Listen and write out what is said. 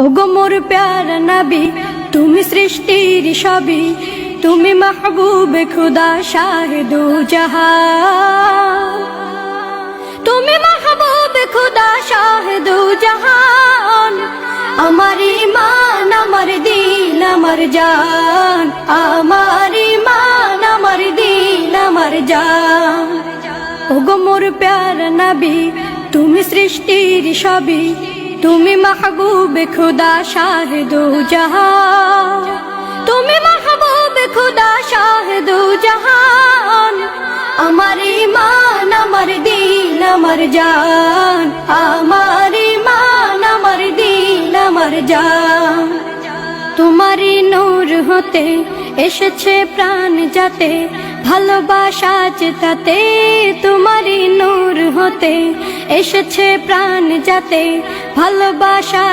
ওগো মোর প্যারা নবী, তুমি সৃষ্টির সবই, তুমি মাহবুবে খুদা শাহে দু জাহান, তুমি মাহবুবে খুদা শাহে দু জাহান। আমার ঈমান, আমার দিন, আমার জান, আমার ঈমান, আমার দিন, আমার জান। ওগো মোর প্যারা নবী, তুমি সৃষ্টির সবই, তুমি মাহবুবে খুদা শাহে দু জাহান, তুমি মাহবুবে খুদা শাহে দু জাহান। আমার ঈমান, আমার দিন, আমার জান, আমার ঈমান, আমার দিন, আমার জান। তোমারই নূর হতে এসেছে প্রাণ যাতে, ভালোবাসা তাতে। তোমারই নূর হতে এসেছে প্রাণ যাতে, ভালোবাসা